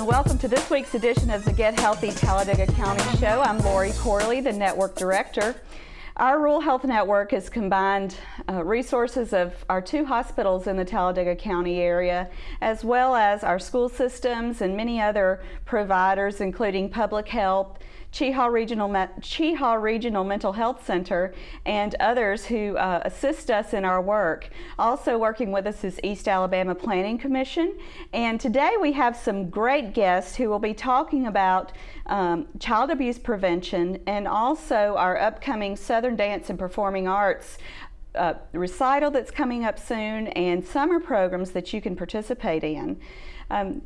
and welcome to this week's edition of the Get Healthy Talladega County Show. I'm Lori Corley, the Network Director. Our Rural Health Network has combined resources of our 2 hospitals in the Talladega County area, as well as our school systems and many other providers, including public health, Cheehaw Regional Mental Health Center, and others who assist us in our work. Also working with us is East Alabama Planning Commission, and today we have some great guests who will be talking about child abuse prevention and also our upcoming Southern Dance and Performing Arts recital that's coming up soon and summer programs that you can participate in.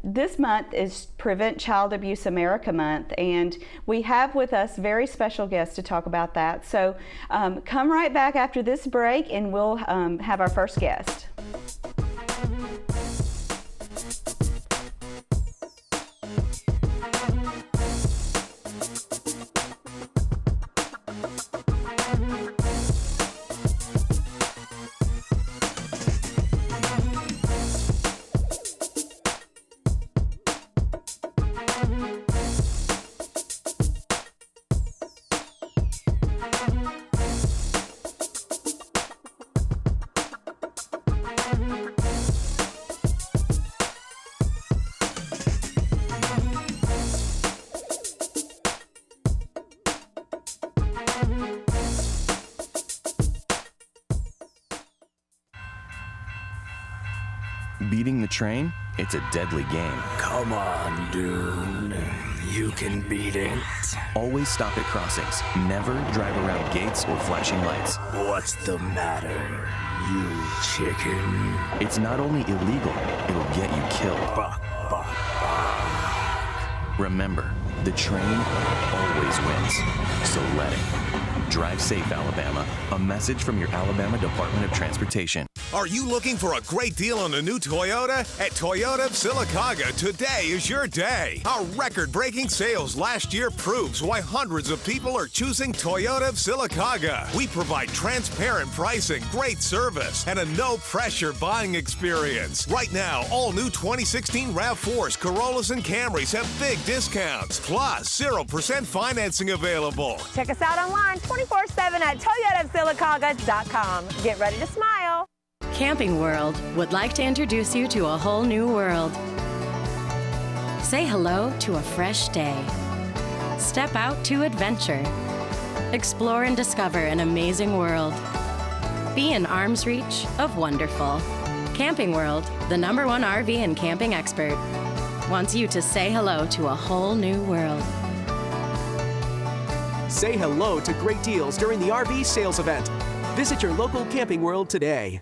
This month is Prevent Child Abuse America Month, and we have with us very special guests to talk about that. So come right back after this break and we'll have our first guest. Beating the train? It's a deadly game. Come on, dude. You can beat it. Always stop at crossings. Never drive around gates or flashing lights. What's the matter, you chicken? It's not only illegal, it'll get you killed. Buck, buck, buck. Remember, the train always wins. So let it. Drive safe, Alabama. A message from your Alabama Department of Transportation. Are you looking for a great deal on a new Toyota? At Toyota of Sylacauga, today is your day. Our record-breaking sales last year proves why hundreds of people are choosing Toyota of Sylacauga. We provide transparent pricing, great service, and a no-pressure buying experience. Right now, all new 2016 RAV4s, Corollas, and Camrys have big discounts, plus 0% financing available. Check us out online 24/7 at toyotaofsylacauga.com. Get ready to smile. Camping World would like to introduce you to a whole new world. Say hello to a fresh day. Step out to adventure. Explore and discover an amazing world. Be in arm's reach of wonderful. Camping World, the #1 RV and camping expert, wants you to say hello to a whole new world. Say hello to great deals during the RV sales event. Visit your local Camping World today.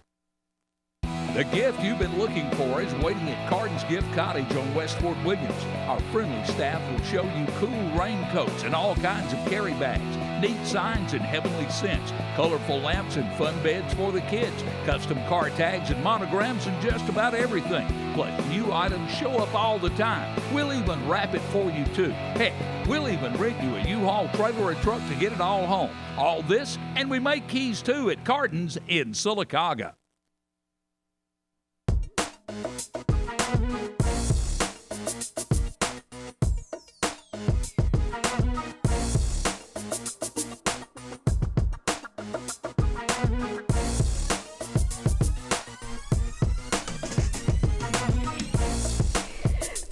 The gift you've been looking for is waiting at Carden's Gift Cottage on West Fort Williams. Our friendly staff will show you cool raincoats and all kinds of carry bags, neat signs and heavenly scents, colorful lamps and fun beds for the kids, custom car tags and monograms and just about everything. Plus, new items show up all the time. We'll even wrap it for you too. Heck, we'll even rent you a U-Haul trailer or truck to get it all home. All this, and we make keys too at Carden's in Sylacauga.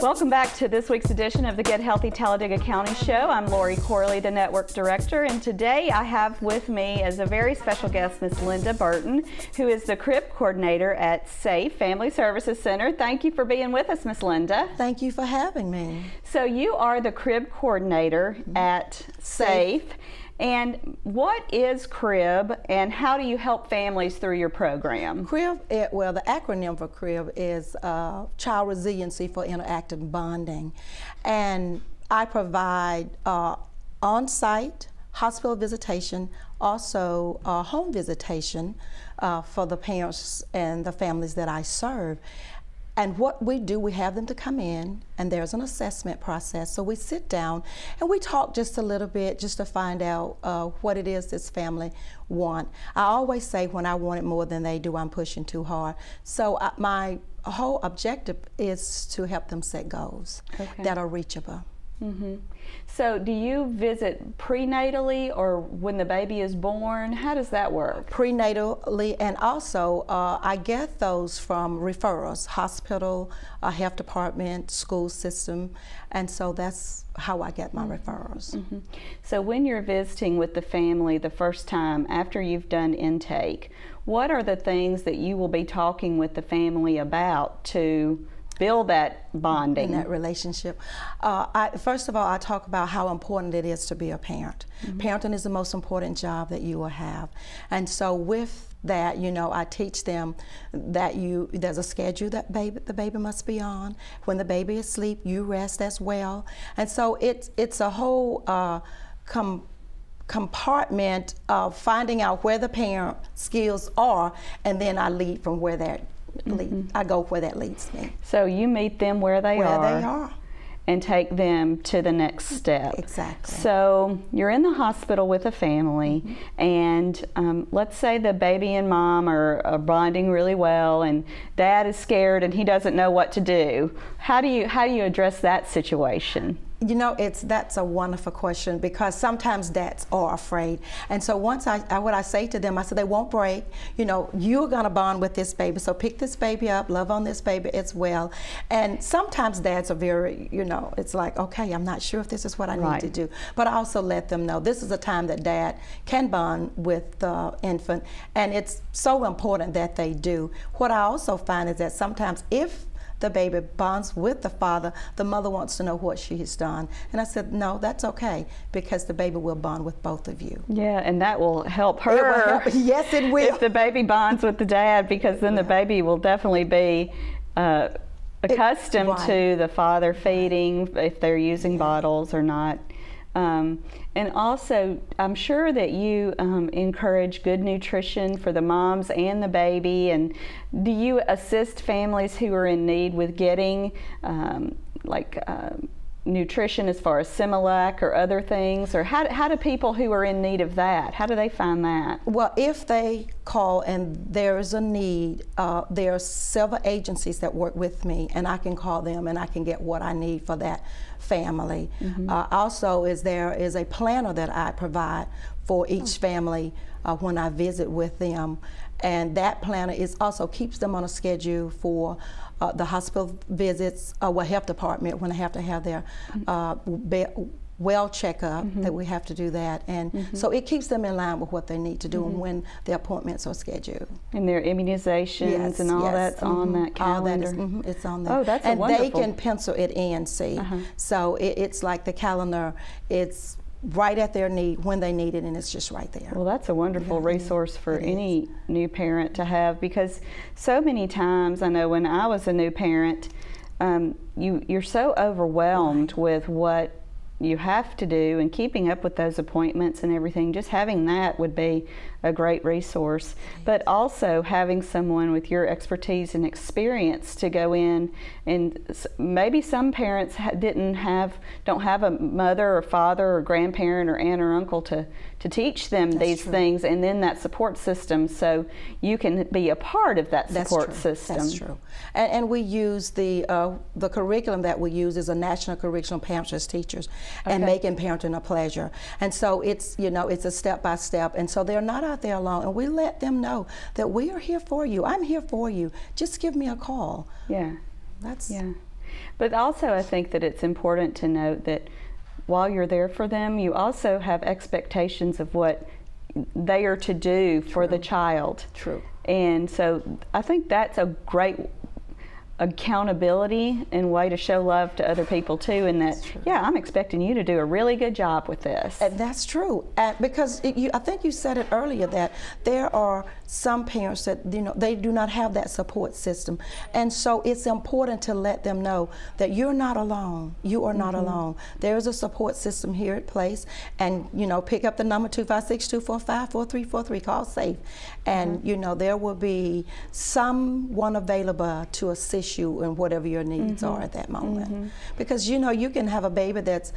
Welcome back to this week's edition of the Get Healthy Talladega County Show. I'm Lori Corley, the Network Director, and today I have with me as a very special guest Ms. Linda Burton, who is the Crib Coordinator at SAFE Family Services Center. Thank you for being with us, Ms. Linda. Thank you for having me. So you are the Crib Coordinator at SAFE. And what is CRIB and how do you help families through your program? CRIB, well, the acronym for CRIB is Child Resiliency for Interactive Bonding. And I provide on-site hospital visitation, also home visitation for the parents and the families that I serve. And what we do, we have them to come in, and there's an assessment process. So we sit down and we talk just a little bit just to find out what it is this family want. I always say when I want it more than they do, I'm pushing too hard. So my whole objective is to help them set goals that are reachable. So do you visit prenatally or when the baby is born? How does that work? Prenatally, and also I get those from referrals, hospital, health department, school system, and so that's how I get my referrals. So when you're visiting with the family the first time after you've done intake, what are the things that you will be talking with the family about to build that bonding? In that relationship. First of all, I talk about how important it is to be a parent. Parenting is the most important job that you will have. And so with that, you know, I teach them that there's a schedule that the baby must be on. When the baby is asleep, you rest as well. And so it's a whole compartment of finding out where the parent skills are, and then I lead from where that I go where that leads me. So you meet them where they are and take them to the next step. Exactly. So you're in the hospital with a family, and let's say the baby and mom are bonding really well, and dad is scared and he doesn't know what to do. How do you address that situation? You know, that's a wonderful question, because sometimes dads are afraid. And so once what I say to them, I said, they won't break. You know, you're gonna bond with this baby, so pick this baby up, love on this baby as well. And sometimes dads are very, you know, it's like, okay, I'm not sure if this is what I need to do. But I also let them know this is a time that dad can bond with the infant, and it's so important that they do. What I also find is that sometimes if the baby bonds with the father, the mother wants to know what she has done. And I said, no, that's okay, because the baby will bond with both of you. Yeah, and that will help her. It will help. Yes, it will. If the baby bonds with the dad, because then the baby will definitely be accustomed to the father feeding, if they're using bottles or not. And also, I'm sure that you encourage good nutrition for the moms and the baby. And do you assist families who are in need with getting nutrition as far as Similac or other things? Or how do people who are in need of that, how do they find that? Well, if they call and there is a need, there are several agencies that work with me, and I can call them and I can get what I need for that family. Also, there is a planner that I provide for each family when I visit with them, and that planner also keeps them on a schedule for the hospital visits, health department, when they have to have their well checkup, that we have to do that, and so it keeps them in line with what they need to do and when their appointments are scheduled. And their immunizations and all that's on that calendar. All that is, it's on there. Oh, that's and wonderful. they can pencil it in, see. So it's like the calendar. It's right at their need when they need it, and it's just right there. Well, that's a wonderful resource for any new parent to have, because so many times, I know when I was a new parent, you're so overwhelmed with what you have to do and keeping up with those appointments and everything. Just having that would be a great resource, but also having someone with your expertise and experience to go in, and maybe some parents don't have a mother or father or grandparent or aunt or uncle to teach them these things, and then that support system, so you can be a part of that support system. That's true. And we use the curriculum that we use is a national curriculum, Parents as Teachers, and making parenting a pleasure. And so it's it's a step by step, and so they're not out there alone, and we let them know that we are here for you. I'm here for you. Just give me a call. Yeah. But also, I think that it's important to note that while you're there for them, you also have expectations of what they are to do for the child. True. And so I think that's a great accountability and way to show love to other people too, and that I'm expecting you to do a really good job with this. And that's true, because I think you said it earlier that there are some parents that they do not have that support system, and so it's important to let them know that you're not alone. You are not alone. There is a support system here at place, and pick up the number 256-245-4343. Call SAFE, and there will be someone available to assist assist you in whatever your needs are at that moment. Because you know, you can have a baby that's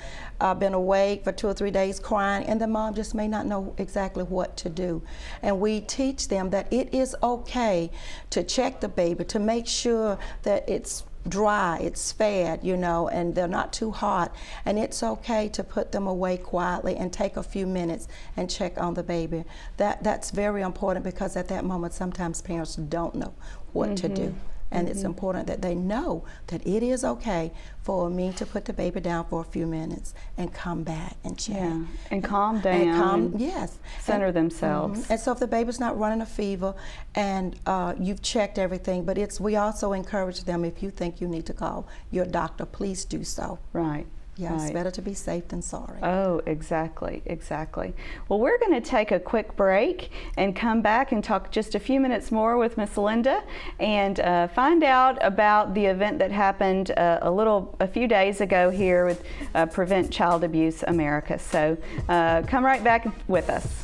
been awake for 2 or 3 days crying, and the mom just may not know exactly what to do. And we teach them that it is okay to check the baby, to make sure that it's dry, it's fed, you know, and they're not too hot. And it's okay to put them away quietly and take a few minutes and check on the baby. That's very important, because at that moment sometimes parents don't know what to do. And it's important that they know that it is okay for me to put the baby down for a few minutes and come back and check. Yeah, and calm down. And calm, and yes. center themselves. And so if the baby's not running a fever and you've checked everything, but we also encourage them, if you think you need to call your doctor, please do so. Right. Yeah, right. It's better to be safe than sorry. Oh, exactly, exactly. Well, we're going to take a quick break and come back and talk just a few minutes more with Miss Linda and find out about the event that happened a few days ago here with Prevent Child Abuse America. So come right back with us.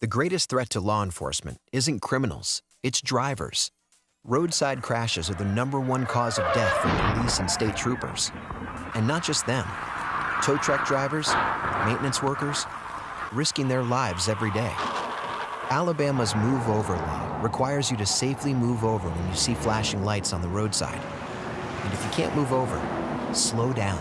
The greatest threat to law enforcement isn't criminals, it's drivers. Roadside crashes are the #1 cause of death for police and state troopers. And not just them. Tow truck drivers, maintenance workers, risking their lives every day. Alabama's Move Over law requires you to safely move over when you see flashing lights on the roadside. And if you can't move over, slow down.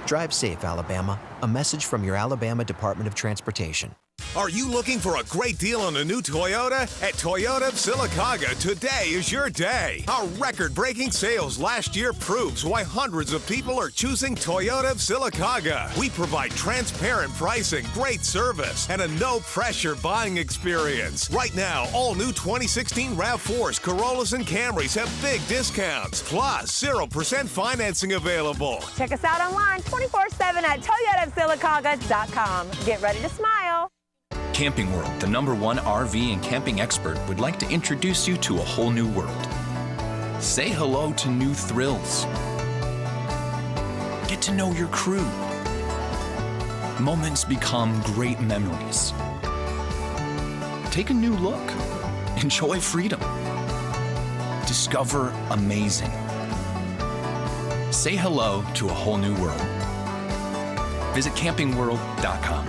Drive safe, Alabama. A message from your Alabama Department of Transportation. Are you looking for a great deal on a new Toyota? At Toyota of Sylacauga, today is your day. Our record-breaking sales last year proves why hundreds of people are choosing Toyota of Sylacauga. We provide transparent pricing, great service, and a no-pressure buying experience. Right now, all new 2016 RAV4s, Corollas, and Camrys have big discounts, plus 0% financing available. Check us out online 24/7 at ToyotaofSylacauga.com. Get ready to smile. Camping World, the #1 RV and camping expert, would like to introduce you to a whole new world. Say hello to new thrills. Get to know your crew. Moments become great memories. Take a new look. Enjoy freedom. Discover amazing. Say hello to a whole new world. Visit campingworld.com.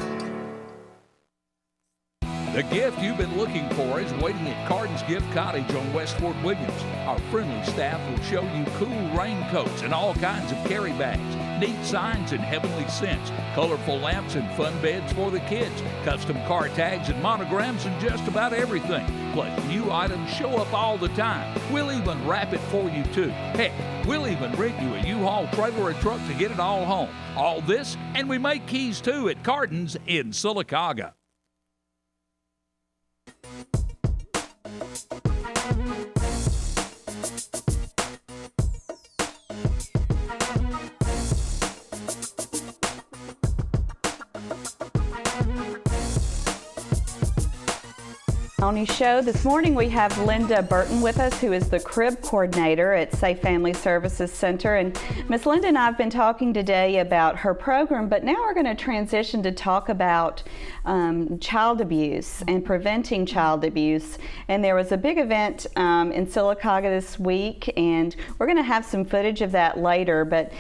The gift you've been looking for is waiting at Carden's Gift Cottage on West Fort Williams. Our friendly staff will show you cool raincoats and all kinds of carry bags, neat signs and heavenly scents, colorful lamps and fun beds for the kids, custom car tags and monograms and just about everything. Plus, new items show up all the time. We'll even wrap it for you too. Heck, we'll even rent you a U-Haul trailer or truck to get it all home. All this, and we make keys too at Carden's in Sylacauga. County Show. This morning we have Linda Burton with us, who is the crib coordinator at Safe Family Services Center. And Miss Linda and I have been talking today about her program, but now we're going to transition to talk about child abuse and preventing child abuse. And there was a big event in Sylacauga this week, and we're going to have some footage of that later. But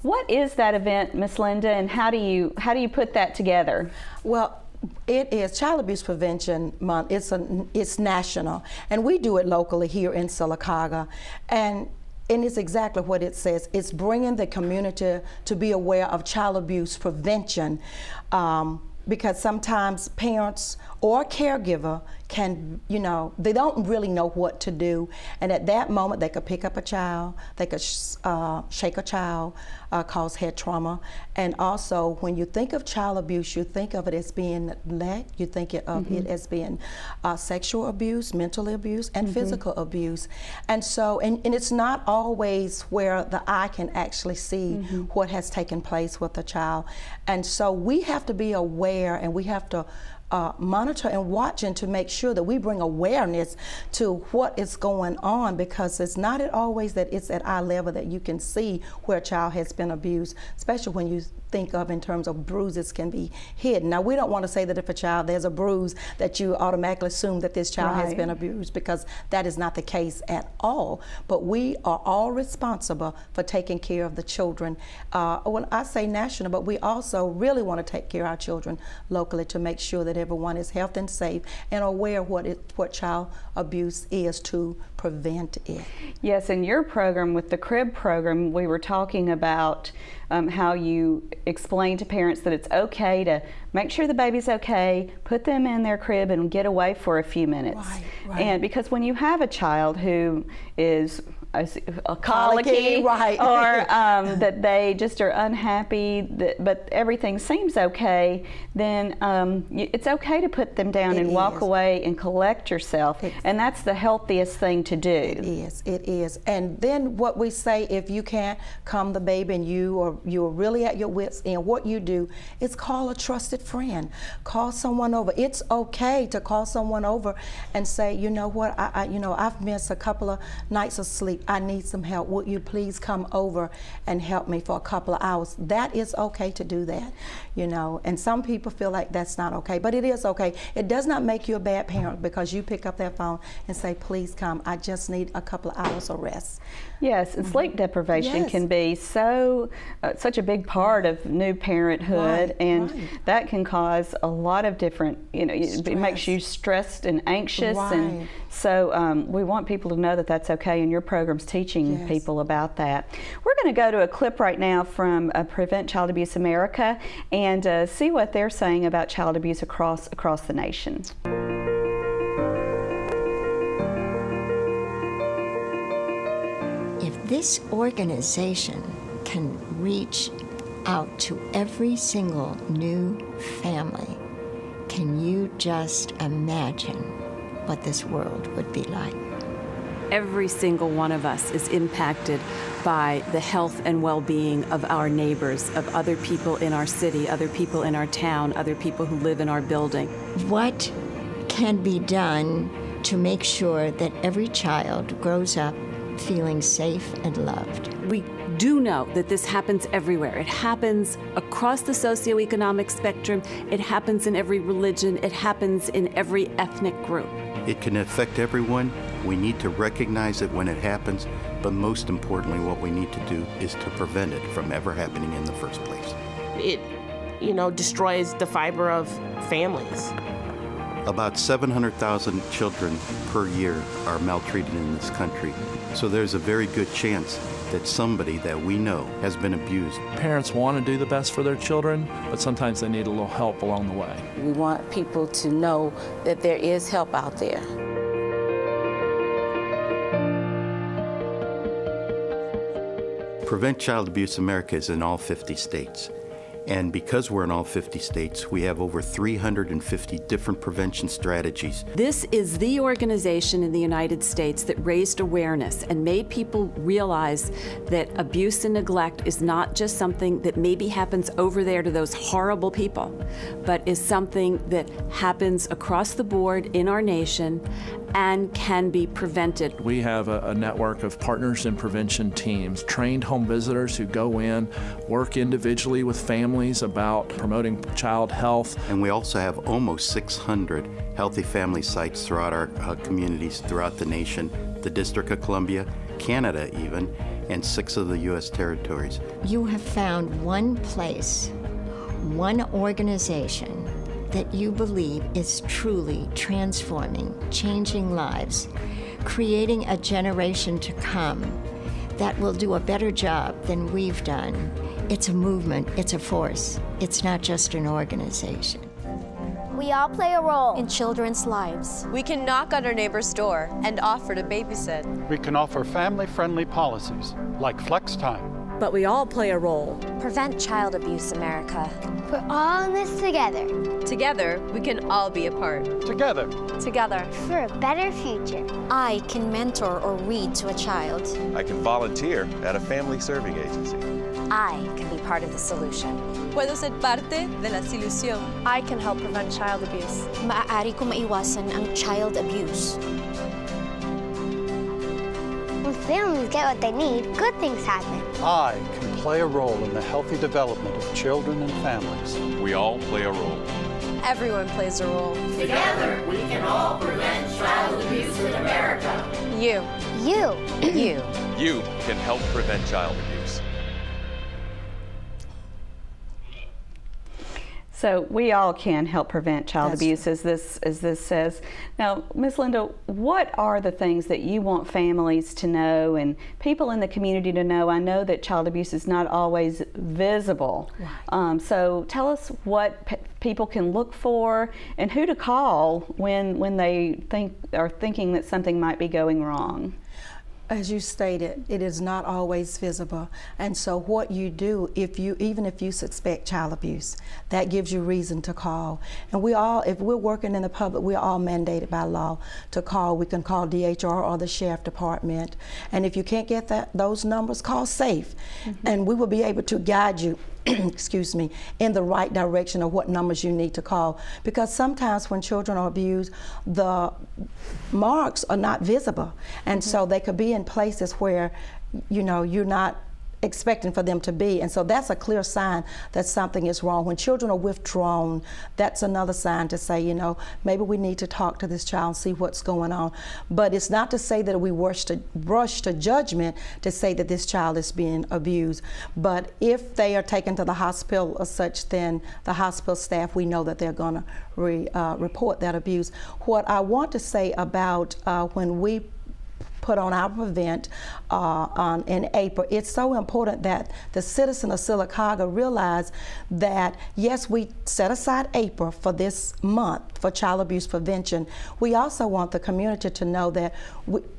what is that event, Miss Linda, and how do you put that together? Well, it is Child Abuse Prevention Month. It's national, and we do it locally here in Sylacauga, and it's exactly what it says. It's bringing the community to be aware of child abuse prevention because sometimes parents or caregiver can, they don't really know what to do. And at that moment, they could pick up a child, they could shake a child, cause head trauma. And also, when you think of child abuse, you think of it as being neglect, you think of it as being sexual abuse, mental abuse, and physical abuse. And so, and it's not always where the eye can actually see what has taken place with the child. And so we have to be aware, and we have to monitor and watch, and to make sure that we bring awareness to what is going on, because it's not always that it's at eye level that you can see where a child has been abused, especially when you think of in terms of bruises can be hidden. Now, we don't want to say that if a child, there's a bruise, that you automatically assume that this child has been abused, because that is not the case at all. But we are all responsible for taking care of the children. When I say national, but we also really want to take care of our children locally, to make sure that everyone is healthy and safe and aware what child abuse is, to prevent it. Yes, in your program with the crib program, we were talking about how you explain to parents that it's okay to make sure the baby's okay, put them in their crib and get away for a few minutes. Right. And because when you have a child who is colicky, right, or that they just are unhappy, but everything seems okay, then it's okay to put them down and walk away and collect yourself. And that's the healthiest thing to do. It is. And then what we say, if you can't calm the baby and you're really at your wits end, what you do is call a trusted friend. Call someone over. It's okay to call someone over and say, you know what, I've missed a couple of nights of sleep. I need some help. Would you please come over and help me for a couple of hours? That is okay to do that, And some people feel like that's not okay, but it is okay. It does not make you a bad parent because you pick up that phone and say, please come. I just need a couple of hours of rest. Yes, and sleep deprivation can be such a big part of new parenthood, and that can cause a lot of different, it makes you stressed and anxious, and so we want people to know that that's okay, and your program's teaching people about that. We're going to go to a clip right now from Prevent Child Abuse America and see what they're saying about child abuse across the nation. If this organization can reach out to every single new family, can you just imagine what this world would be like? Every single one of us is impacted by the health and well-being of our neighbors, of other people in our city, other people in our town, other people who live in our building. What can be done to make sure that every child grows up feeling safe and loved? We do know that this happens everywhere. It happens across the socioeconomic spectrum. It happens in every religion. It happens in every ethnic group. It can affect everyone. We need to recognize it when it happens, but most importantly, what we need to do is to prevent it from ever happening in the first place. It, destroys the fiber of families. About 700,000 children per year are maltreated in this country, so there's a very good chance that somebody that we know has been abused. Parents want to do the best for their children, but sometimes they need a little help along the way. We want people to know that there is help out there. Prevent Child Abuse America is in all 50 states. And because we're in all 50 states, we have over 350 different prevention strategies. This is the organization in the United States that raised awareness and made people realize that abuse and neglect is not just something that maybe happens over there to those horrible people, but is something that happens across the board in our nation and can be prevented. We have a network of partners and prevention teams, trained home visitors who go in, work individually with families about promoting child health. And we also have almost 600 healthy family sites throughout our communities throughout the nation, the District of Columbia, Canada even, and 6 of the U.S. territories. You have found one place, one organization that you believe is truly transforming, changing lives, creating a generation to come that will do a better job than we've done. It's a movement, it's a force. It's not just an organization. We all play a role in children's lives. We can knock on our neighbor's door and offer to babysit. We can offer family-friendly policies like flex time. But we all play a role. Prevent Child Abuse America. We're all in this together. Together, we can all be a part. Together. Together. For a better future. I can mentor or read to a child. I can volunteer at a family serving agency. I can be part of the solution. Puedo ser parte de la solución. I can help prevent child abuse. Maaari ko maiwasan ang child abuse. When families get what they need, good things happen. I can play a role in the healthy development of children and families. We all play a role. Everyone plays a role. Together, we can all prevent child abuse in America. You. You. You. You can help prevent child abuse. So we all can help prevent child abuse, as this says. Now, Ms. Linda, what are the things that you want families to know and people in the community to know? I know that child abuse is not always visible. Right. So tell us what people can look for and who to call when they are thinking that something might be going wrong. As you stated, it is not always visible, and so what you do, even if you suspect child abuse, that gives you reason to call. And we all, if we're working in the public, we're all mandated by law to call. We can call DHR or the Sheriff Department, and if you can't get those numbers, call SAFE, and we will be able to guide you excuse me, in the right direction of what numbers you need to call. Because sometimes when children are abused, the marks are not visible. And so they could be in places where, you know, you're not expecting for them to be, and so that's a clear sign that something is wrong. When children are withdrawn, that's another sign to say, you know, maybe we need to talk to this child and see what's going on. But it's not to say that we rush to judgment to say that this child is being abused. But if they are taken to the hospital or such, then the hospital staff, we know that they're going to report that abuse. What I want to say about when we put on our event in April, it's so important that the citizen of Sylacauga realize that, yes, we set aside April for this month for child abuse prevention. We also want the community to know that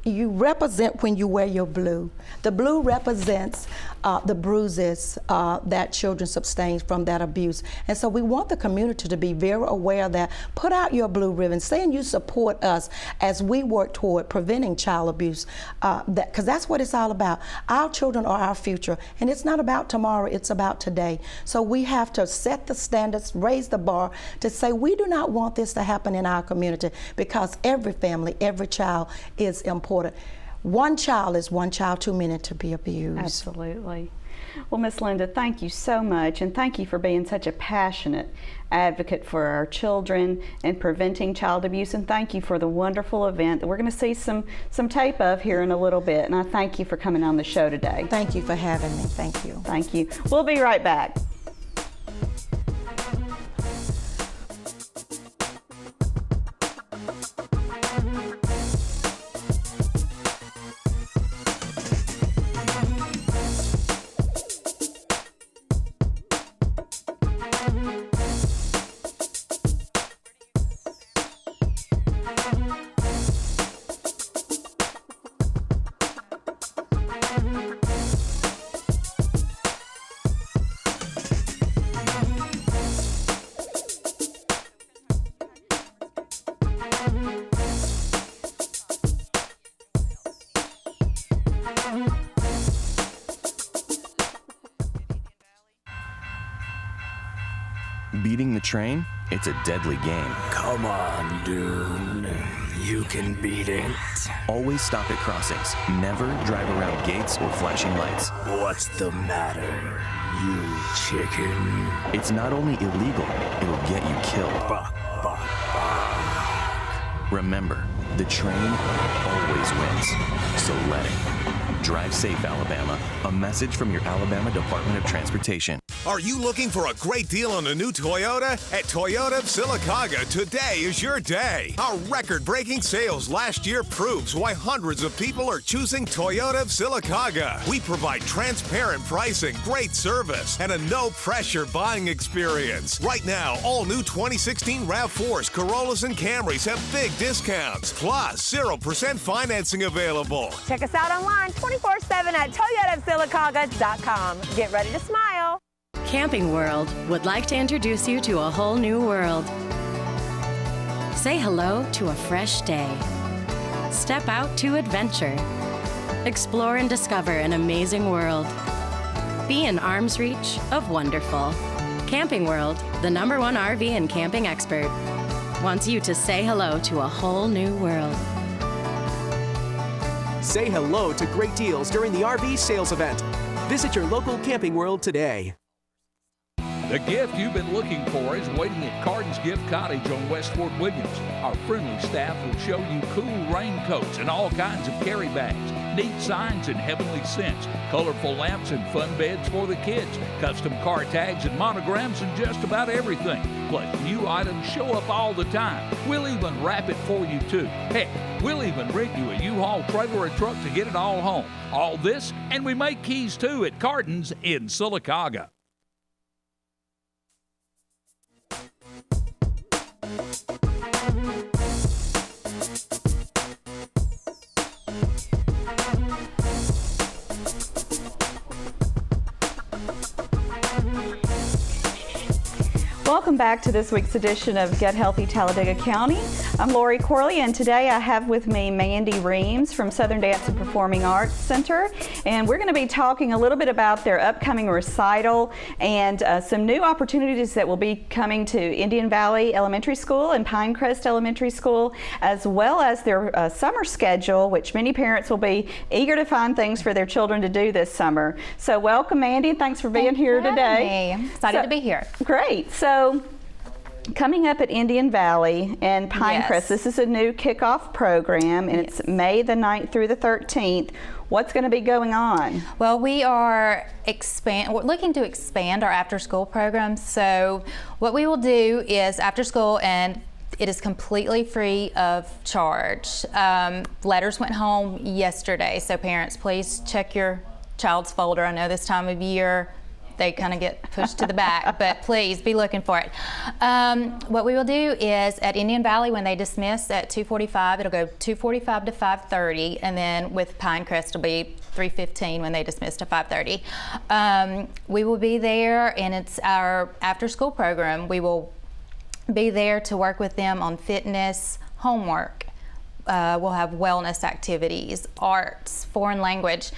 you represent when you wear your blue. The blue represents the bruises that children sustain from that abuse. And so we want the community to be very aware that put out your blue ribbon, saying you support us as we work toward preventing child abuse, because that's what it's all about. Our children are our future, and it's not about tomorrow, it's about today. So we have to set the standards, raise the bar to say we do not want this to happen in our community, because every family, every child is important. One child is one child too many to be abused. Absolutely. Well, Miss Linda, thank you so much, and thank you for being such a passionate advocate for our children and preventing child abuse, and thank you for the wonderful event that we're going to see some tape of here in a little bit, and I thank you for coming on the show today. Thank you for having me. Thank you. Thank you. We'll be right back. Beating the train? It's a deadly game. Come on, dude. You can beat it. Always stop at crossings. Never drive around gates or flashing lights. What's the matter, you chicken? It's not only illegal, it'll get you killed. Buck. Remember, the train always wins. So let it. Drive safe, Alabama. A message from your Alabama Department of Transportation. Are you looking for a great deal on a new Toyota? At Toyota of Sylacauga, today is your day. Our record-breaking sales last year proves why hundreds of people are choosing Toyota of Sylacauga. We provide transparent pricing, great service, and a no-pressure buying experience. Right now, all new 2016 RAV4s, Corollas, and Camrys have big discounts. Plus, 0% financing available. Check us out online 24/7 at toyotaofsylacauga.com. Get ready to smile. Camping World would like to introduce you to a whole new world. Say hello to a fresh day. Step out to adventure. Explore and discover an amazing world. Be in arm's reach of wonderful. Camping World, the #1 RV and camping expert, wants you to say hello to a whole new world. Say hello to great deals during the RV sales event. Visit your local Camping World today. The gift you've been looking for is waiting at Carden's Gift Cottage on West Fort Williams. Our friendly staff will show you cool raincoats and all kinds of carry bags, neat signs and heavenly scents, colorful lamps and fun beds for the kids, custom car tags and monograms and just about everything. Plus, new items show up all the time. We'll even wrap it for you too. Heck, we'll even rent you a U-Haul trailer or truck to get it all home. All this, and we make keys too at Carden's in Sylacauga. Welcome back to this week's edition of Get Healthy Talladega County. I'm Lori Corley, and today I have with me Mandy Reams from Southern Dance and Performing Arts Center, and we're going to be talking a little bit about their upcoming recital and some new opportunities that will be coming to Indian Valley Elementary School and Pinecrest Elementary School, as well as their summer schedule, which many parents will be eager to find things for their children to do this summer. So welcome, Mandy, and thanks for being here today. I'm excited to be here. Great. So coming up at Indian Valley and Pinecrest, Yes. this is a new kickoff program, and it's May the 9th through the 13th. What's going to be going on? Well, we're looking to expand our after-school program. So what we will do is after school, and it is completely free of charge. Letters went home yesterday, so parents, please check your child's folder. I know this time of year they kind of get pushed to the back, but please be looking for it. What we will do is at Indian Valley, when they dismiss at 2:45, it'll go 2:45 to 5:30, and then with Pinecrest it'll be 3:15 when they dismiss to 5:30. We will be there, and it's our after-school program. We will be there to work with them on fitness, homework. We'll have wellness activities, arts, foreign language.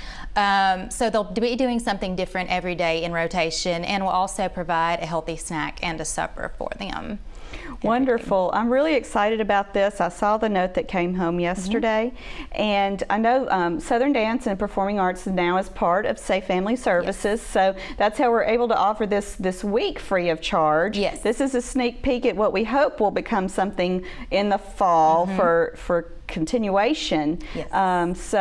So they'll be doing something different every day in rotation, and we'll also provide a healthy snack and a supper for them. Wonderful. I'm really excited about this. I saw the note that came home yesterday, and I know Southern Dance and Performing Arts now is part of Safe Family Services, so that's how we're able to offer this week free of charge. Yes. This is a sneak peek at what we hope will become something in the fall for continuation. Yes.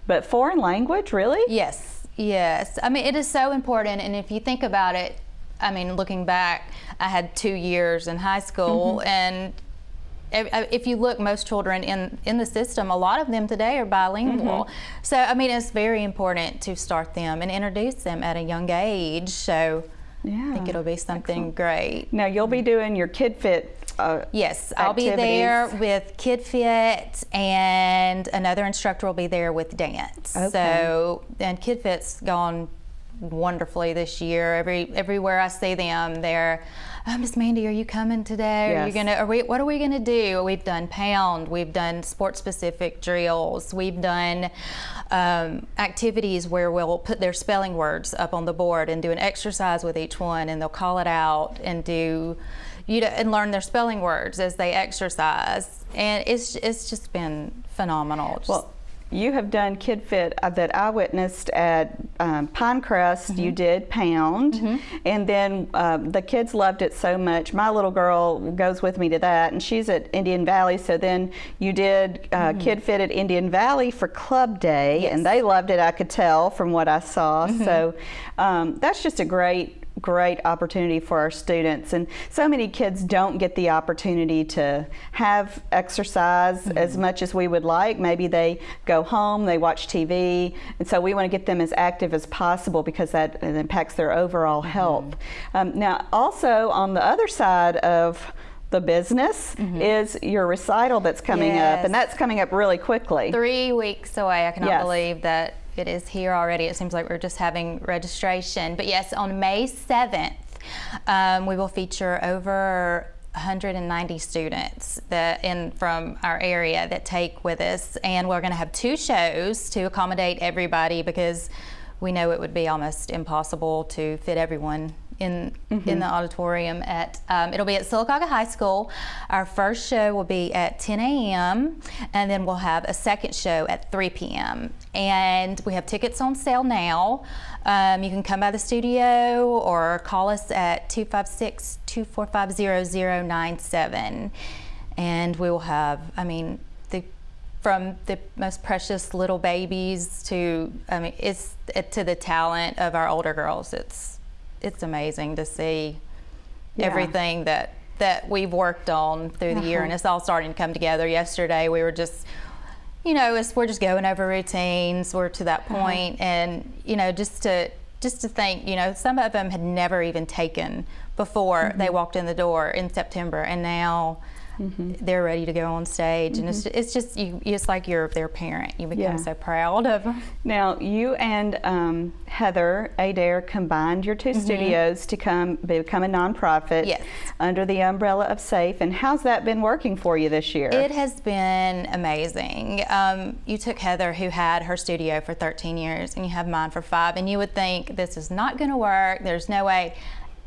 But foreign language, really? Yes, yes. I mean, it is so important, and if you think about it, I mean, looking back, I had 2 years in high school, and if you look, most children in the system, a lot of them today are bilingual. So, I mean, it's very important to start them and introduce them at a young age. So, I think it'll be something great. Now, you'll be doing your Kid Fit yes, I'll be there with Kid Fit, and another instructor will be there with dance. Okay. So, and Kid Fit's gone wonderfully this year. Everywhere I see them, they're, oh, Miss Mandy, are you coming today? Yes. What are we gonna do? We've done pound, we've done sport-specific drills, we've done activities where we'll put their spelling words up on the board and do an exercise with each one, and they'll call it out and and learn their spelling words as they exercise, and it's just been phenomenal. Well, you have done Kid Fit that I witnessed at Pinecrest. You did pound, and then the kids loved it so much. My little girl goes with me to that, and she's at Indian Valley. So then you did Kid Fit at Indian Valley for Club Day, and they loved it. I could tell from what I saw. So that's just a great great opportunity for our students, and so many kids don't get the opportunity to have exercise as much as we would like. Maybe they go home, they watch TV, and so we want to get them as active as possible because that impacts their overall health. Now also on the other side of the business is your recital that's coming up, and that's coming up really quickly. 3 weeks away. I cannot believe that it is here already. It seems like we're just having registration. But yes, on May 7th, we will feature over 190 students from our area that take with us, and we're going to have 2 shows to accommodate everybody because we know it would be almost impossible to fit everyone in the auditorium it'll be at Sylacauga High School. Our first show will be at 10 a.m. and then we'll have a second show at 3 p.m. and we have tickets on sale now. You can come by the studio or call us at 256-245-0097, and we will have, from the most precious little babies to, to the talent of our older girls. It's amazing to see everything that we've worked on through the year, and it's all starting to come together. Yesterday we were just, we're just going over routines. We're to that point, and just to think, some of them had never even taken before they walked in the door in September, and now they're ready to go on stage, and it's just it's like you're their parent. You become so proud of them. Now you and Heather Adair combined your 2 studios to become a nonprofit under the umbrella of SAFE. And how's that been working for you this year? It has been amazing. You took Heather, who had her studio for 13 years, and you have mine for 5, and you would think this is not going to work. There's no way.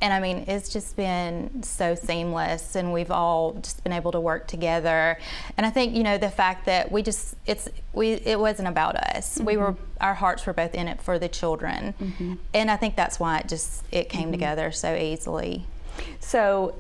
And it's just been so seamless, and we've all just been able to work together. And I think, the fact that it wasn't about us. Our hearts were both in it for the children. And I think that's why it came together so easily. So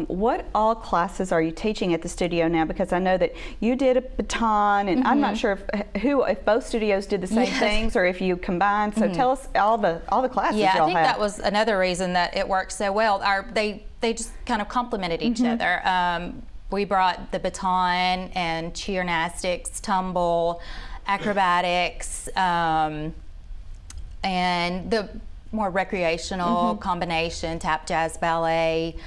what all classes are you teaching at the studio now? Because I know that you did a baton, and I'm not sure if both studios did the same things or if you combined. So tell us all the classes y'all have. I think that was another reason that it worked so well. They just kind of complemented each other. We brought the baton and gymnastics, tumble, acrobatics, and the more recreational combination, tap, jazz, ballet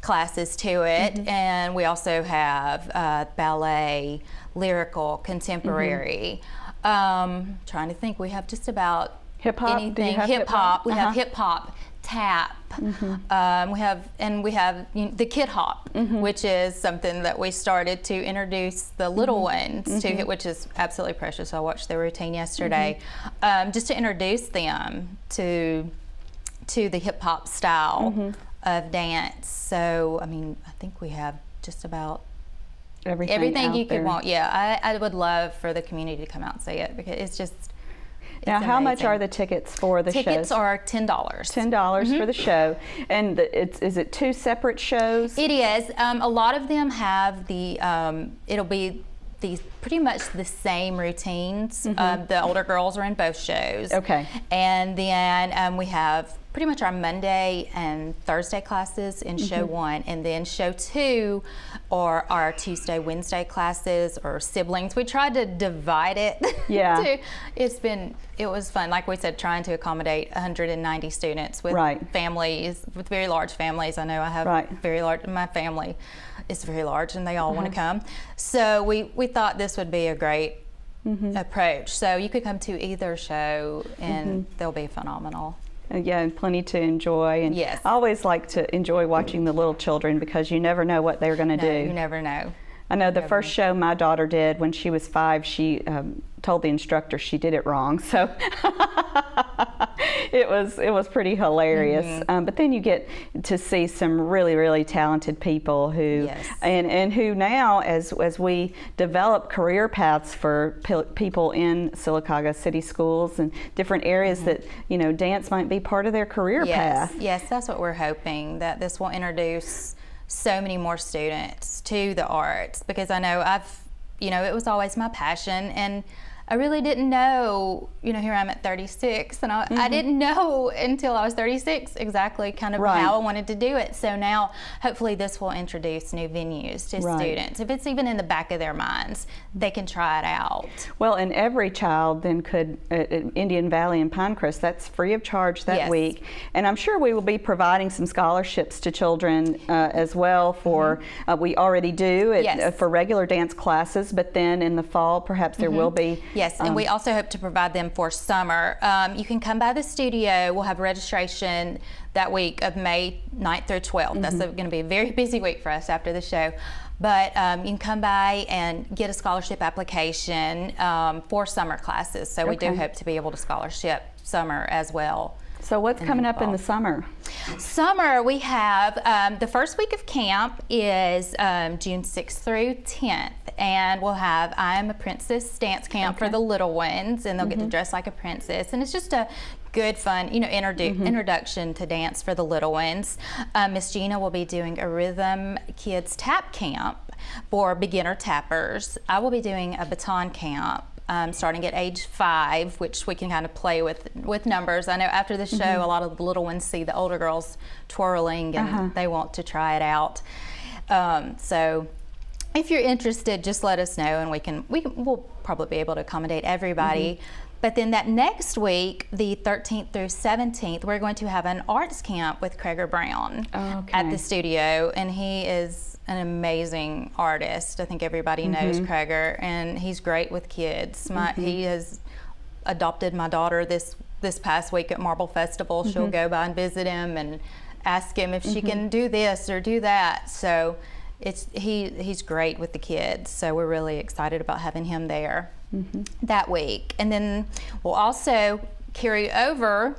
classes to it. And we also have ballet, lyrical, contemporary. Trying to think, we have just about hip-hop. anything. Hip-hop. We have hip-hop, tap. We have the kid hop, which is something that we started to introduce the little ones to, which is absolutely precious. I watched their routine yesterday, just to introduce them to the hip hop style of dance. So I think we have just about everything you could want. Yeah, I would love for the community to come out and see it, because it's just. Now, how much are the tickets for the shows? Tickets are $10. $10 for the show. And is it 2 separate shows? It is. A lot of them have it'll be pretty much the same routines. The older girls are in both shows. Okay. And then we have pretty much our Monday and Thursday classes in show 1, and then show 2 are our Tuesday, Wednesday classes, or siblings. We tried to divide it. Yeah. It was fun. Like we said, trying to accommodate 190 students with families, with very large families. I know I have very large, my family is very large, and they all want to come. So we thought this would be a great approach. So you could come to either show, and they'll be phenomenal. Yeah, and plenty to enjoy. And I always like to enjoy watching the little children, because you never know what they're going to do. You never know. I know the first show my daughter did when she was 5, she told the instructor she did it wrong. So it was pretty hilarious. But then you get to see some really, really talented people who, and who now, as we develop career paths for people in Sylacauga City Schools and different areas, that dance might be part of their career path. Yes, that's what we're hoping, that this will introduce so many more students to the arts, because I know it was always my passion, and I really didn't know, here I'm at 36, and I didn't know until I was 36 exactly kind of how I wanted to do it. So now, hopefully this will introduce new venues to students. If it's even in the back of their minds, they can try it out. Well, and every child then could, at Indian Valley and Pinecrest, that's free of charge that week. And I'm sure we will be providing some scholarships to children as well for, we already do for regular dance classes, but then in the fall, perhaps there will be. Yes, and we also hope to provide them for summer. You can come by the studio. We'll have registration that week of May 9th through 12th. That's going to be a very busy week for us after the show. But you can come by and get a scholarship application for summer classes. So we do hope to be able to scholarship summer as well. So what's coming up in the summer? Summer, we have the first week of camp is June 6th through 10th, and we'll have I Am a Princess dance camp for the little ones, and they'll get to dress like a princess, and it's just a good, fun, introduction to dance for the little ones. Miss Gina will be doing a Rhythm Kids tap camp for beginner tappers. I will be doing a baton camp. Starting at age 5, which we can kind of play with numbers. I know after the show, a lot of the little ones see the older girls twirling, and they want to try it out. So if you're interested, just let us know, and we'll probably be able to accommodate everybody. But then that next week, the 13th through 17th, we're going to have an arts camp with Craig Brown at the studio, and he is an amazing artist. I think everybody knows Craig, and he's great with kids. He has adopted my daughter this past week at Marble Festival. She'll go by and visit him and ask him if she can do this or do that. So he's great with the kids. So we're really excited about having him there that week. And then we'll also carry over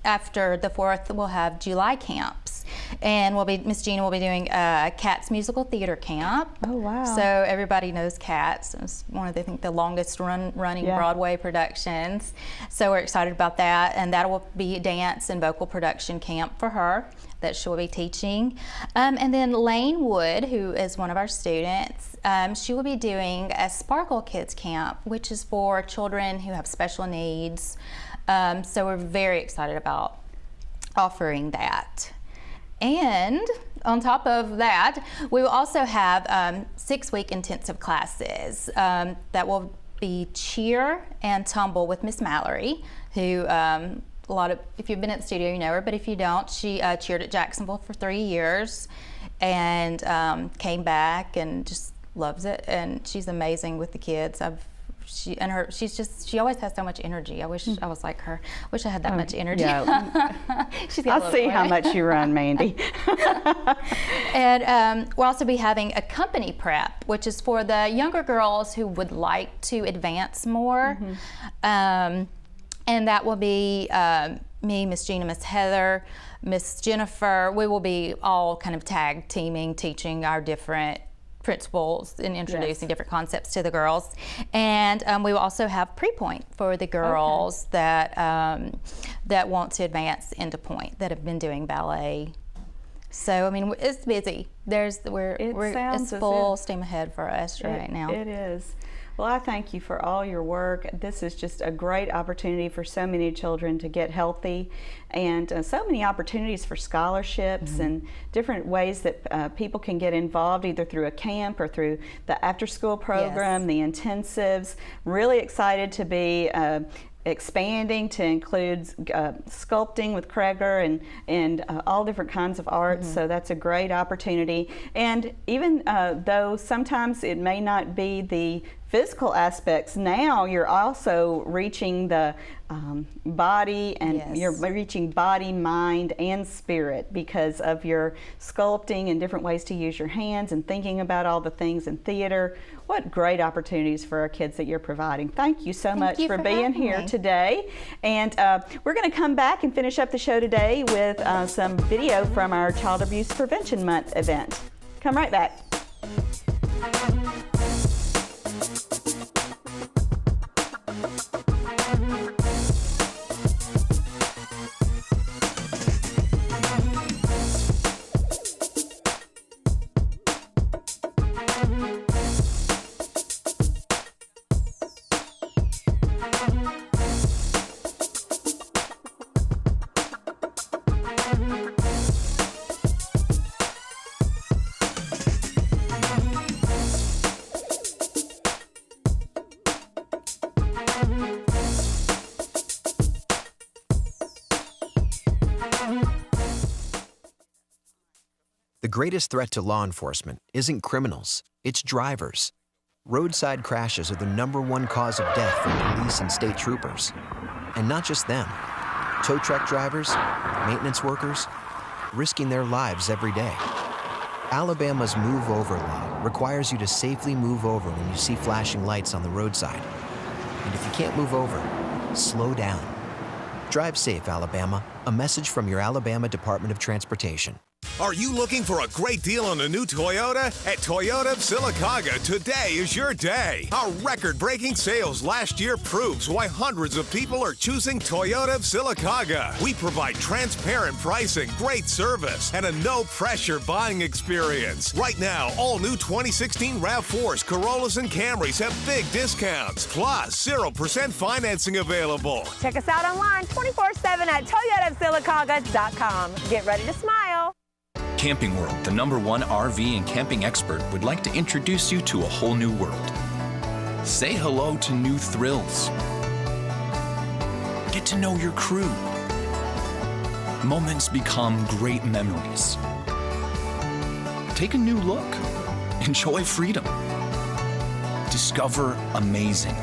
after the 4th. We'll have July camps, and Miss Gina will be doing a Cats musical theater camp. Oh wow! So everybody knows Cats. It's one of the longest running Broadway productions. So we're excited about that, and that will be dance and vocal production camp for her that she'll be teaching. And then Lane Wood, who is one of our students, she will be doing a Sparkle Kids camp, which is for children who have special needs. So we're very excited about offering that. And on top of that, we will also have 6-week intensive classes that will be cheer and tumble with Miss Mallory, who if you've been at the studio, you know her, but if you don't, she cheered at Jacksonville for 3 years and came back and just loves it, and she's amazing with the kids. She always has so much energy. I wish I was like her. Wish I had that much energy. Yeah. I see how much you run, Mandy. And we'll also be having a company prep, which is for the younger girls who would like to advance more. And that will be me, Miss Gina, Miss Heather, Miss Jennifer. We will be all kind of tag teaming, teaching our different principles and introducing different concepts to the girls. And we will also have pre-point for the girls that want to advance into point, that have been doing ballet. So I mean, it's busy. It's full steam ahead for us right now. It is. Well, I thank you for all your work. This is just a great opportunity for so many children to get healthy, and so many opportunities for scholarships and different ways that people can get involved, either through a camp or through the after-school program, the intensives. Really excited to be expanding to include sculpting with Kreger and all different kinds of arts. So that's a great opportunity. And even though sometimes it may not be the physical aspects, now you're also reaching the body, and you're reaching body, mind, and spirit because of your sculpting and different ways to use your hands and thinking about all the things in theater. What great opportunities for our kids that you're providing. Thank you so much for being here today. And we're going to come back and finish up the show today with some video from our Child Abuse Prevention Month event. Come right back. greatest threat to law enforcement isn't criminals, it's drivers. Roadside crashes are the #1 cause of death for police and state troopers. And not just them. Tow truck drivers, maintenance workers, risking their lives every day. Alabama's Move Over law requires you to safely move over when you see flashing lights on the roadside. And if you can't move over, slow down. Drive safe, Alabama. A message from your Alabama Department of Transportation. Are you looking for a great deal on a new Toyota? At Toyota of Sylacauga, today is your day. Our record-breaking sales last year proves why hundreds of people are choosing Toyota of Sylacauga. We provide transparent pricing, great service, and a no-pressure buying experience. Right now, all new 2016 RAV4s, Corollas, and Camrys have big discounts, plus 0% financing available. Check us out online 24/7 at ToyotaofSylacauga.com. Get ready to smile. Camping World, the #1 RV and camping expert, would like to introduce you to a whole new world. Say hello to new thrills. Get to know your crew. Moments become great memories. Take a new look. Enjoy freedom. Discover amazing.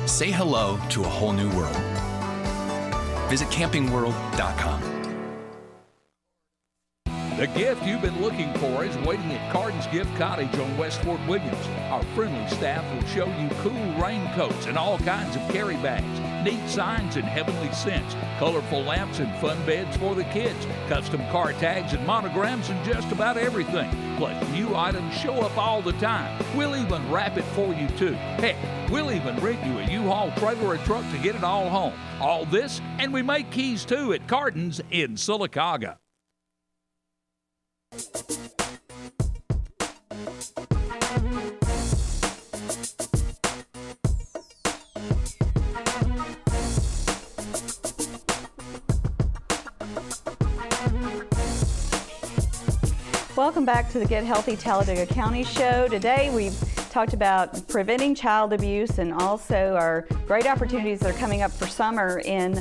Say hello to a whole new world. Visit campingworld.com. The gift you've been looking for is waiting at Carden's Gift Cottage on West Fort Williams. Our friendly staff will show you cool raincoats and all kinds of carry bags, neat signs and heavenly scents, colorful lamps and fun beds for the kids, custom car tags and monograms and just about everything. Plus, new items show up all the time. We'll even wrap it for you too. Heck, we'll even rent you a U-Haul trailer or a truck to get it all home. All this, and we make keys too at Carden's in Sylacauga. Welcome back to the Get Healthy Talladega County Show. Today we've talked about preventing child abuse and also our great opportunities that are coming up for summer in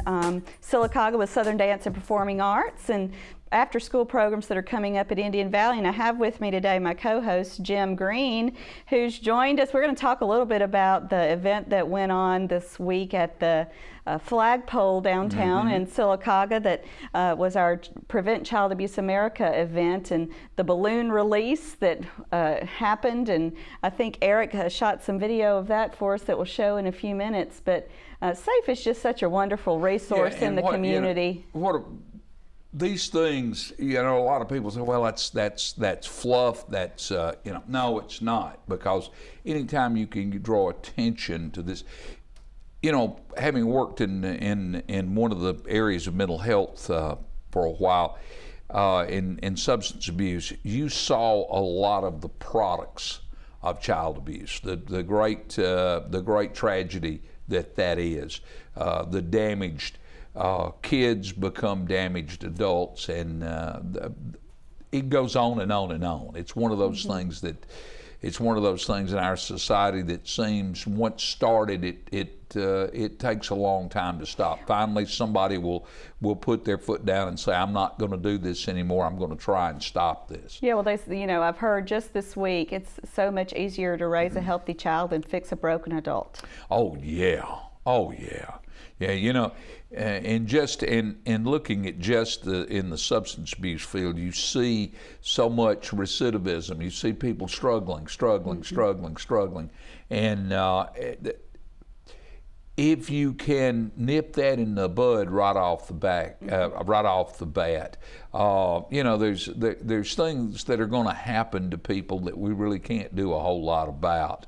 Sylacauga with Southern Dance and Performing Arts and after-school programs that are coming up at Indian Valley. And I have with me today my co-host Jim Green, who's joined us. We're going to talk a little bit about the event that went on this week at the flagpole downtown in Sylacauga that was our Prevent Child Abuse America event, and the balloon release that happened. And I think Eric shot some video of that for us that we'll show in a few minutes. But SAFE is just such a wonderful resource in the community. These things, a lot of people say, well, that's fluff, that's, no, it's not, because anytime you can draw attention to this, having worked in one of the areas of mental health for a while, in substance abuse, you saw a lot of the products of child abuse, the great tragedy that is, the damaged kids become damaged adults, and it goes on and on and on. It's one of those things in our society that seems once started, it takes a long time to stop. Finally, somebody will put their foot down and say, I'm not going to do this anymore. I'm going to try and stop this. Yeah, well, I've heard just this week, it's so much easier to raise a healthy child than fix a broken adult. Oh yeah. Yeah, and looking at just in the substance abuse field, you see so much recidivism. You see people struggling, and if you can nip that in the bud right off the bat, there's things that are going to happen to people that we really can't do a whole lot about.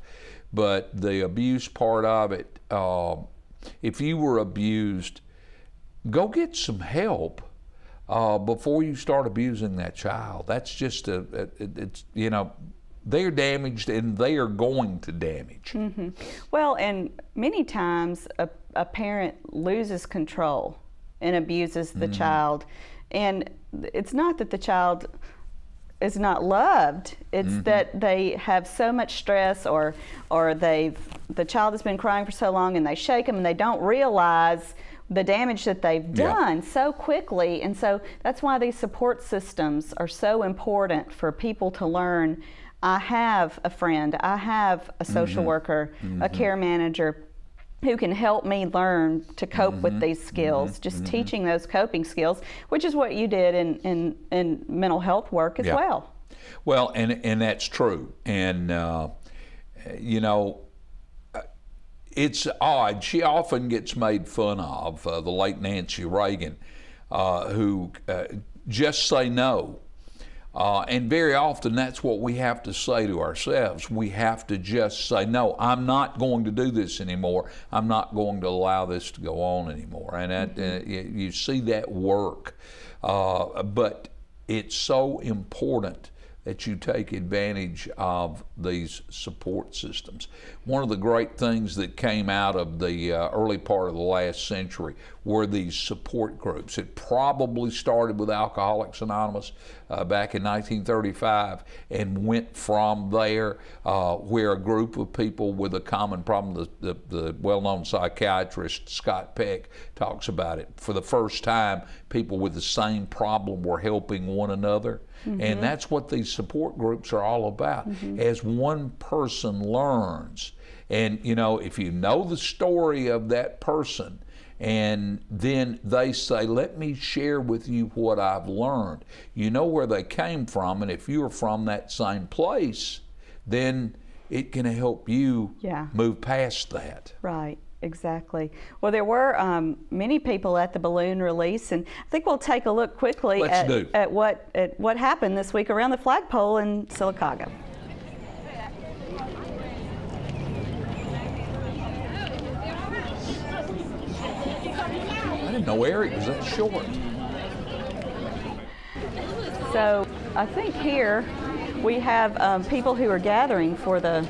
But the abuse part of it, if you were abused, go get some help before you start abusing that child. That's just they're damaged and they are going to damage. Well, and many times a parent loses control and abuses the child. And it's not that the child is not loved, it's that they have so much stress, or the child has been crying for so long and they shake them and they don't realize the damage that they've done so quickly. And so that's why these support systems are so important for people to learn. I have a friend, I have a social worker, a care manager who can help me learn to cope with these skills, just teaching those coping skills, which is what you did in mental health work as well. Well, and that's true. And, you know, it's odd. She often gets made fun of, the late Nancy Reagan, who just say no. And very often that's what we have to say to ourselves. We have to just say, no, I'm not going to do this anymore. I'm not going to allow this to go on anymore. And that, you see that work. But it's so important that you take advantage of these support systems. One of the great things that came out of the early part of the last century were these support groups. It probably started with Alcoholics Anonymous back in 1935 and went from there, where a group of people with a common problem, the well-known psychiatrist Scott Peck talks about it. For the first time, people with the same problem were helping one another. And that's what these support groups are all about. As one person learns, and you know, if you know the story of that person, and then they say, let me share with you what I've learned. You know where they came from, and if you're from that same place, then it can help you move past that. Right. Exactly. Well, there were many people at the balloon release, and I think we'll take a look quickly at what happened this week around the flagpole in Sylacauga. I didn't know Eric was that short. So I think here we have people who are gathering for the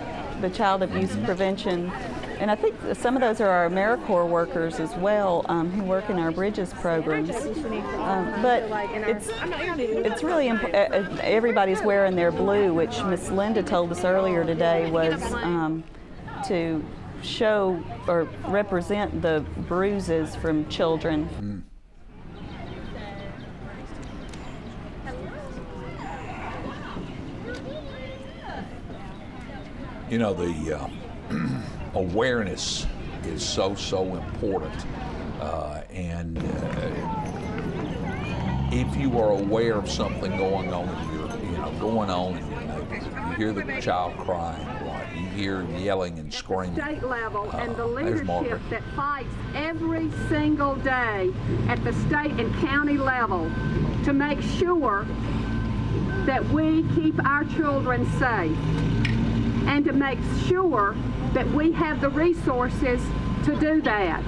child abuse prevention. And I think some of those are our AmeriCorps workers as well, who work in our Bridges programs. But it's really important. Everybody's wearing their blue, which Miss Linda told us earlier today was to show or represent the bruises from children. You know, the awareness is so important, and if you are aware of something going on in your neighborhood, you hear the child crying, right? You hear yelling and screaming. State level and the leadership that fights every single day at the state and county level to make sure that we keep our children safe and to make sure that we have the resources to do that.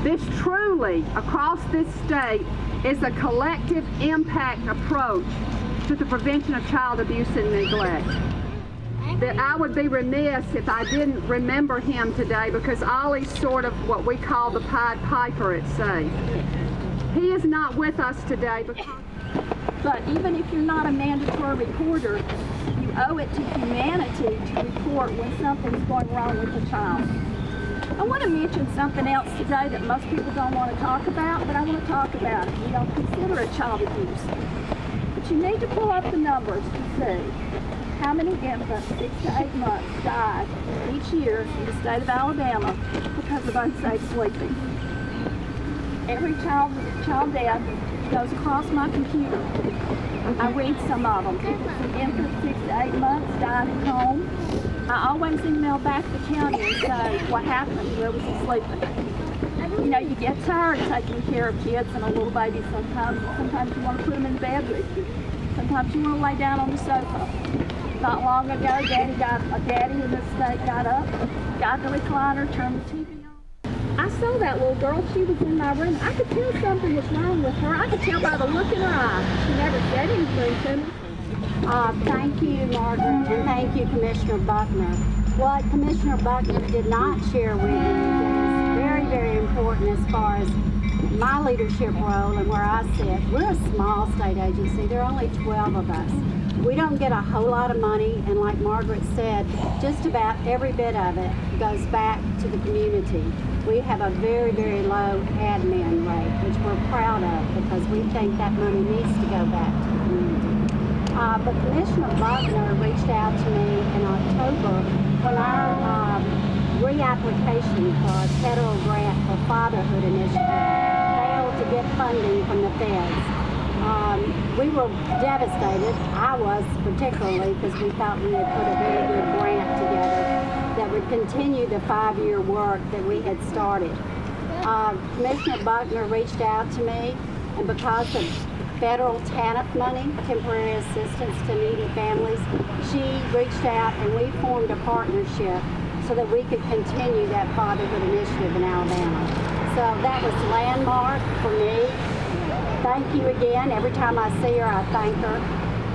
This truly, across this state, is a collective impact approach to the prevention of child abuse and neglect. That I would be remiss if I didn't remember him today, because Ollie's sort of what we call the Pied Piper at SAFE. He is not with us today but even if you're not a mandatory reporter, you owe it to humanity to report when something's going wrong with a child. I want to mention something else today that most people don't want to talk about, but I want to talk about it. We don't consider it child abuse. But you need to pull up the numbers to see how many infants, 6 to 8 months, die each year in the state of Alabama because of unsafe sleeping. Every child death goes across my computer. I read some of them. If it's an infant 6 to 8 months, died at home, I always email back to the county and say, what happened? Where was he sleeping? You know, you get tired of taking care of kids and a little baby sometimes. Sometimes you want to put them in bed with you. Sometimes you want to lay down on the sofa. Not long ago, a daddy in this state got up, got the recliner, turned the TV on. I saw that little girl. She was in my room. I could tell something was wrong with her. I could tell by the look in her eye. She never said anything to me. Thank you, Margaret, and thank you, Commissioner Buckner. What Commissioner Buckner did not share with you is very, very important as far as my leadership role and where I sit, we're a small state agency. There are only 12 of us. We don't get a whole lot of money, and like Margaret said, just about every bit of it goes back to the community. We have a very, very low admin rate, which we're proud of because we think that money needs to go back to the community. But Commissioner Buckner reached out to me in October when our reapplication for a federal grant for fatherhood initiative failed to get funding from the feds. We were devastated. I was particularly, because we thought we had put a very good grant together that would continue the 5-year work that we had started. Commissioner Buckner reached out to me, and because of federal TANF money, temporary assistance to needy families, she reached out and we formed a partnership so that we could continue that fatherhood initiative in Alabama. So that was landmark for me. Thank you again. Every time I see her, I thank her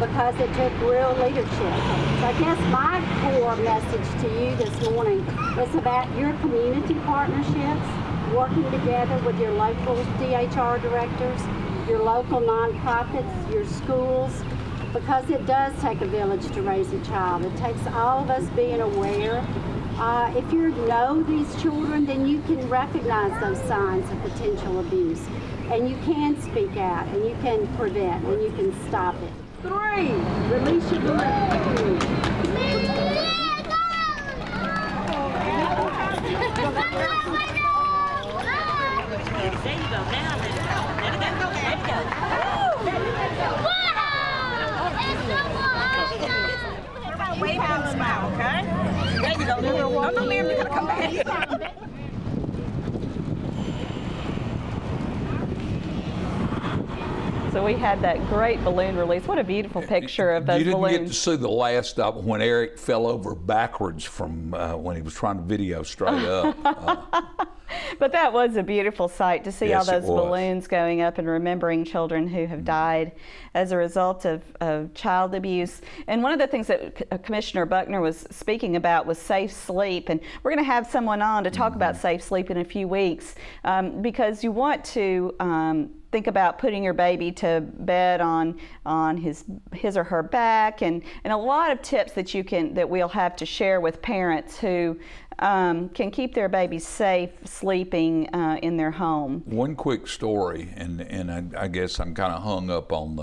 because it took real leadership. So I guess my core message to you this morning is about your community partnerships, working together with your local DHR directors, your local nonprofits, your schools, because it does take a village to raise a child. It takes all of us being aware. If you know these children, then you can recognize those signs of potential abuse, and you can speak out, and you can prevent, and you can stop it. 3, release your balloon. There you go. Now, let it go. Let it go. Everybody wave out and smile, okay? There you go. No, ma'am, you gotta come back. So we had that great balloon release. What a beautiful picture of those balloons. You didn't get to see the last of it when Eric fell over backwards from when he was trying to video straight up. But that was a beautiful sight to see all those balloons going up and remembering children who have died as a result of child abuse. And one of the things that Commissioner Buckner was speaking about was safe sleep. And we're going to have someone on to talk about safe sleep in a few weeks because you want to think about putting your baby to bed on his or her back, and a lot of tips that we'll have to share with parents who can keep their babies safe sleeping in their home. One quick story, and I guess I'm kind of hung up on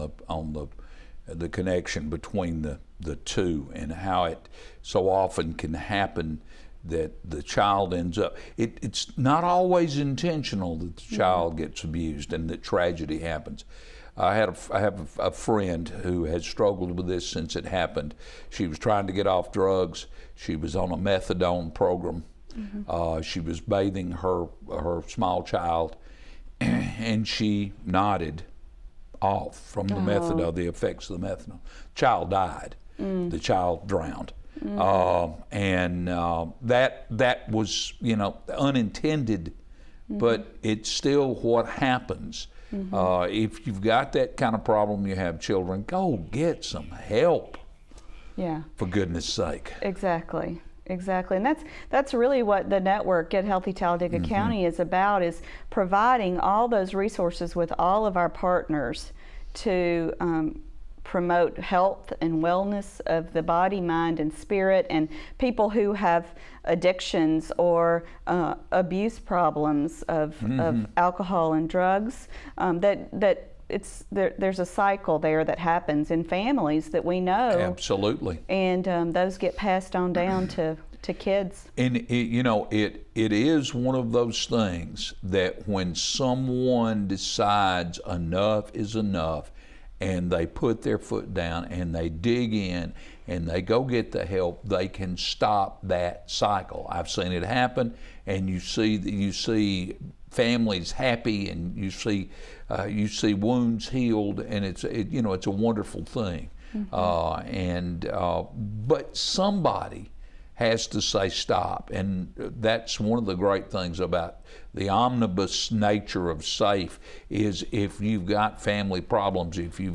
the connection between the two and how it so often can happen that the child ends up, it's not always intentional that the child gets abused and that tragedy happens. I have a friend who has struggled with this since it happened. She was trying to get off drugs. She was on a methadone program. She was bathing her small child, and she nodded off from the methadone, the effects of the methadone. Child died. The child drowned. That was, unintended, but it's still what happens. If you've got that kind of problem, you have children, go get some help. Yeah. For goodness sake. Exactly. And that's really what the network Get Healthy Talladega County is about, is providing all those resources with all of our partners to promote health and wellness of the body, mind, and spirit, and people who have addictions or abuse problems of alcohol and drugs, there's a cycle there that happens in families that we know. Absolutely. And those get passed on down to kids. And it is one of those things that when someone decides enough is enough, and they put their foot down and they dig in and they go get the help, they can stop that cycle. I've seen it happen, and you see families happy, and you see wounds healed, and it's a wonderful thing. But somebody has to say stop, and that's one of the great things about the omnibus nature of SAFE is if you've got family problems, if you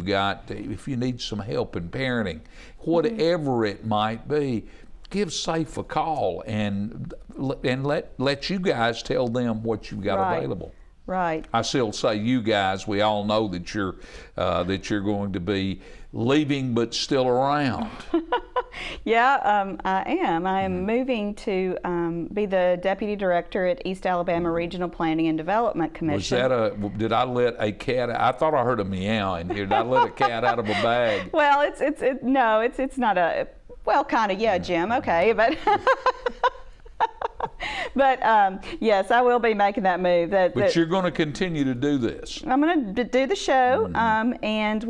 need some help in parenting, whatever it might be, give SAFE a call and let you guys tell them what you've got available. Right. I still say you guys. We all know that you're going to be leaving, but still around. Yeah, I am. I am moving to be the deputy director at East Alabama Regional Planning and Development Commission. Was that did I let a cat? I thought I heard a meow in here. Did I let a cat out of a bag? Well, it's not a, well, kind of, yeah, Jim, okay, but. But yes, I will be making that move. But you're going to continue to do this. I'm going to do the show, and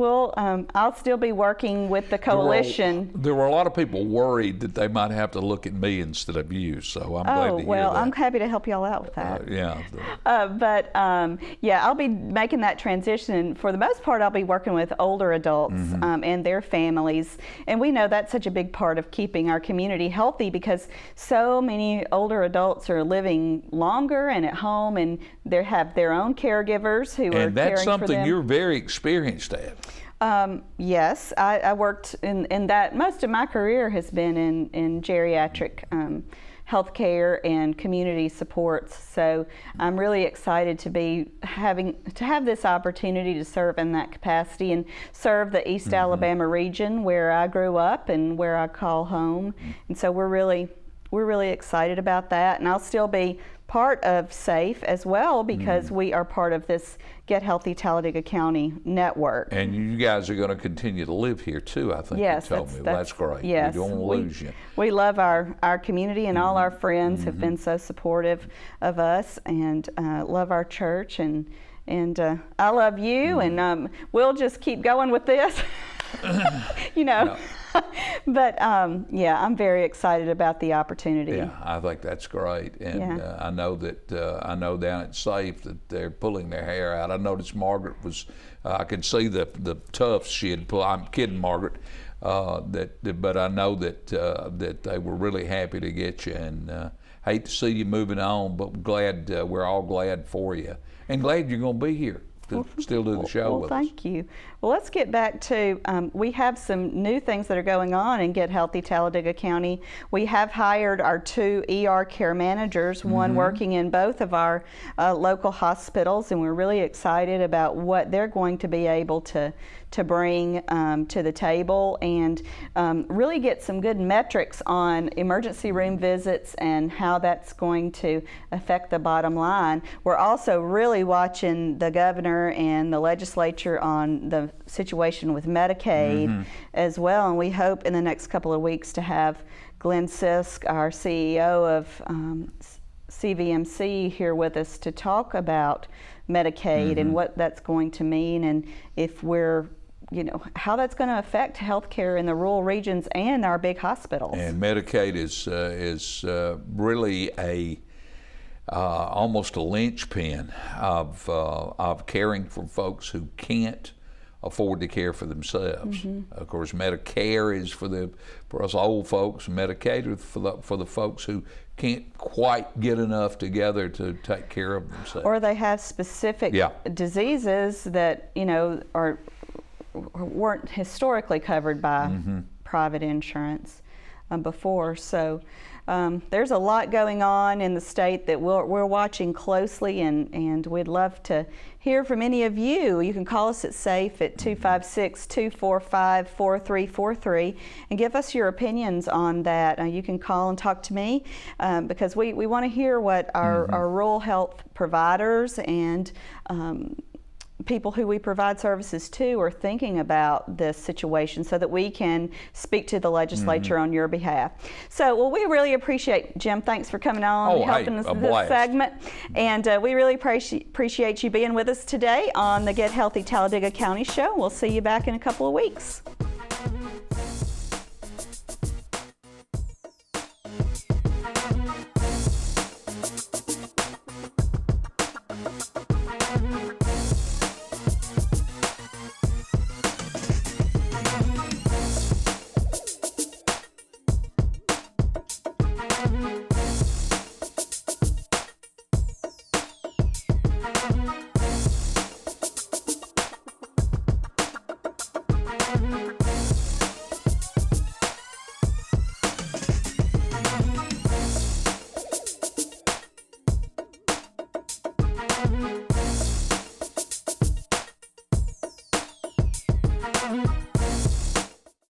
I'll still be working with the coalition. There were a lot of people worried that they might have to look at me instead of you, so I'm glad to hear that. I'm happy to help y'all out with that. Yeah. I'll be making that transition. For the most part, I'll be working with older adults and their families, and we know that's such a big part of keeping our community healthy because so many older adults are living longer and at home, and they have their own caregivers who are caring for them. And that's something you're very experienced at. Yes, I worked in that. Most of my career has been in geriatric healthcare and community supports. So I'm really excited to have this opportunity to serve in that capacity and serve the East Alabama region where I grew up and where I call home. And so we're really excited about that, and I'll still be part of SAFE as well because we are part of this Get Healthy Talladega County network. And you guys are going to continue to live here too, I think you told me. Well, that's great. Yes, we don't want to lose you. We love our community, and all our friends have been so supportive of us and love our church, and I love you, and we'll just keep going with this. No. But I'm very excited about the opportunity. Yeah, I think that's great, and I know down at SAFE that they're pulling their hair out. I noticed Margaret was. I could see the tufts she had pulled. I'm kidding, Margaret. But I know that they were really happy to get you, and hate to see you moving on, but glad we're all glad for you, and glad you're going to be here to still do the show with us. Thank you. Well, let's get back to, we have some new things that are going on in Get Healthy Talladega County. We have hired our 2 ER care managers, one working in both of our local hospitals, and we're really excited about what they're going to be able to bring to the table and really get some good metrics on emergency room visits and how that's going to affect the bottom line. We're also really watching the governor and the legislature on the situation with Medicaid as well, and we hope in the next couple of weeks to have Glenn Sisk, our CEO of CVMC, here with us to talk about Medicaid and what that's going to mean, and if we're how that's going to affect healthcare in the rural regions and our big hospitals. And Medicaid is really almost a linchpin of caring for folks who can't afford to care for themselves. Of course, Medicare is for us old folks. Medicaid is for the folks who can't quite get enough together to take care of themselves. Or they have specific diseases that weren't historically covered by private insurance before. So there's a lot going on in the state that we're watching closely, and we'd love to hear from any of you. You can call us at SAFE at 256-245-4343 and give us your opinions on that. You can call and talk to me because we want to hear what our rural health providers and people who we provide services to are thinking about this situation so that we can speak to the legislature on your behalf. So, we really appreciate, Jim, thanks for coming on and helping us with this segment. And we really appreciate you being with us today on the Get Healthy Talladega County Show. We'll see you back in a couple of weeks.